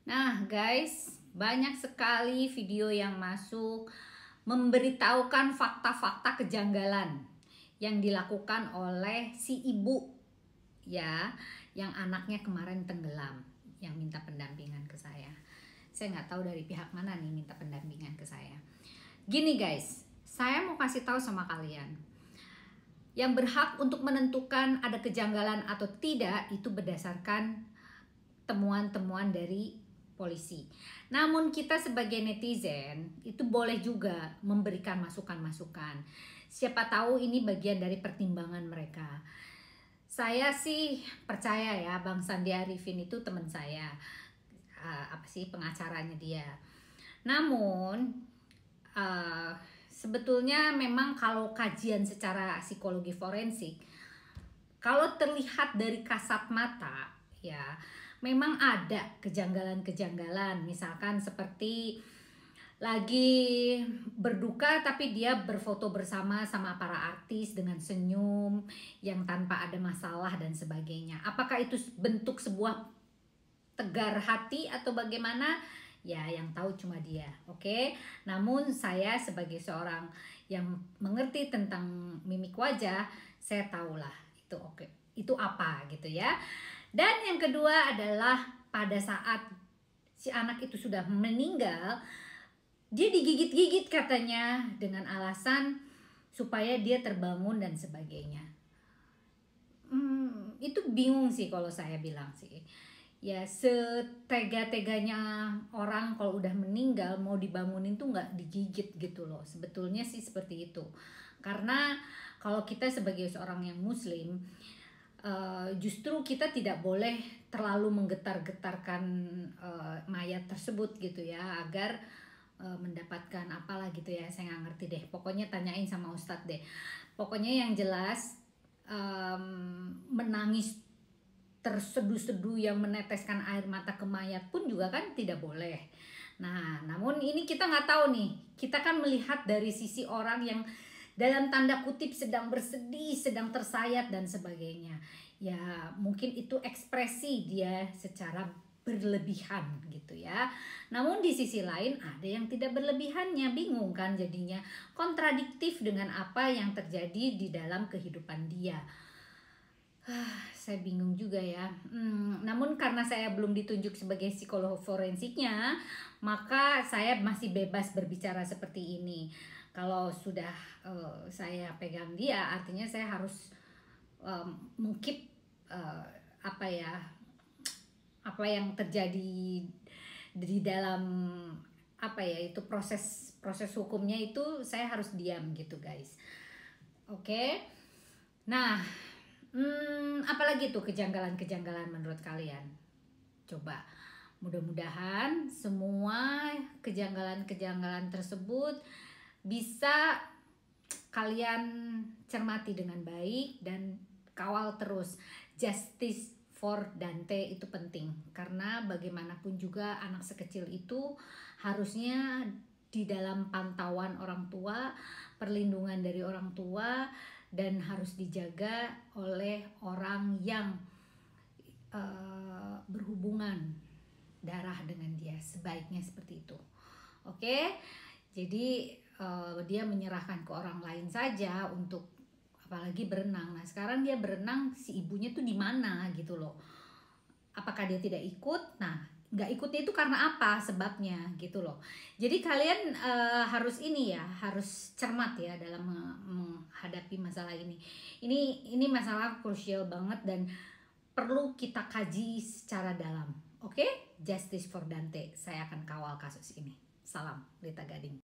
Nah guys, banyak sekali video yang masuk memberitahukan fakta-fakta kejanggalan yang dilakukan oleh si ibu ya, yang anaknya kemarin tenggelam, yang minta pendampingan ke saya. Saya nggak tahu dari pihak mana nih minta pendampingan ke saya. Gini guys, saya mau kasih tahu sama kalian, yang berhak untuk menentukan ada kejanggalan atau tidak itu berdasarkan temuan-temuan dari polisi. Namun kita sebagai netizen itu boleh juga memberikan masukan-masukan. Siapa tahu ini bagian dari pertimbangan mereka. Saya sih percaya ya, Bang Sandi Arifin itu teman saya, pengacaranya dia. Namun sebetulnya memang kalau kajian secara psikologi forensik, kalau terlihat dari kasat mata ya, memang ada kejanggalan-kejanggalan, misalkan seperti lagi berduka tapi dia berfoto bersama sama para artis dengan senyum yang tanpa ada masalah dan sebagainya. Apakah itu bentuk sebuah tegar hati atau bagaimana? Ya, yang tahu cuma dia, oke? Namun saya sebagai seorang yang mengerti tentang mimik wajah, saya tahulah itu oke, itu apa gitu ya. Dan yang kedua adalah pada saat si anak itu sudah meninggal, dia digigit-gigit katanya dengan alasan supaya dia terbangun dan sebagainya. Itu bingung sih kalau saya bilang sih. Ya setega-teganya orang kalau udah meninggal mau dibangunin tuh nggak digigit gitu loh. Sebetulnya sih seperti itu. Karena kalau kita sebagai seorang yang muslim, justru kita tidak boleh terlalu menggetar-getarkan mayat tersebut gitu ya, agar mendapatkan apalah gitu ya, saya nggak ngerti deh. Pokoknya tanyain sama ustadz deh. Pokoknya yang jelas menangis terseduh-seduh yang meneteskan air mata ke mayat pun juga kan tidak boleh. Nah, namun ini kita nggak tahu nih. Kita kan melihat dari sisi orang yang dalam tanda kutip sedang bersedih, sedang tersayat dan sebagainya. Ya, mungkin itu ekspresi dia secara berlebihan gitu ya. Namun di sisi lain ada yang tidak berlebihannya, bingung kan jadinya, kontradiktif dengan apa yang terjadi di dalam kehidupan dia. Saya bingung juga ya. Namun karena saya belum ditunjuk sebagai psikolog forensiknya, maka saya masih bebas berbicara seperti ini. Kalau sudah saya pegang dia, artinya saya harus mengkeep apa yang terjadi di dalam itu proses hukumnya, itu saya harus diam gitu guys. Oke. Nah, apalagi tuh kejanggalan-kejanggalan menurut kalian? Coba, mudah-mudahan semua kejanggalan-kejanggalan tersebut bisa kalian cermati dengan baik dan kawal terus. Justice for Dante itu penting, karena bagaimanapun juga anak sekecil itu harusnya di dalam pantauan orang tua, perlindungan dari orang tua, dan harus dijaga oleh orang yang berhubungan darah dengan dia, sebaiknya seperti itu. Oke, jadi dia menyerahkan ke orang lain saja untuk apalagi berenang. Nah sekarang dia berenang, si ibunya tuh di mana gitu loh. Apakah dia tidak ikut? Nah nggak ikutnya itu karena apa sebabnya gitu loh. Jadi kalian harus harus cermat ya dalam menghadapi masalah ini. Ini masalah krusial banget dan perlu kita kaji secara dalam. Oke? Justice for Dante. Saya akan kawal kasus ini. Salam Rita Gading.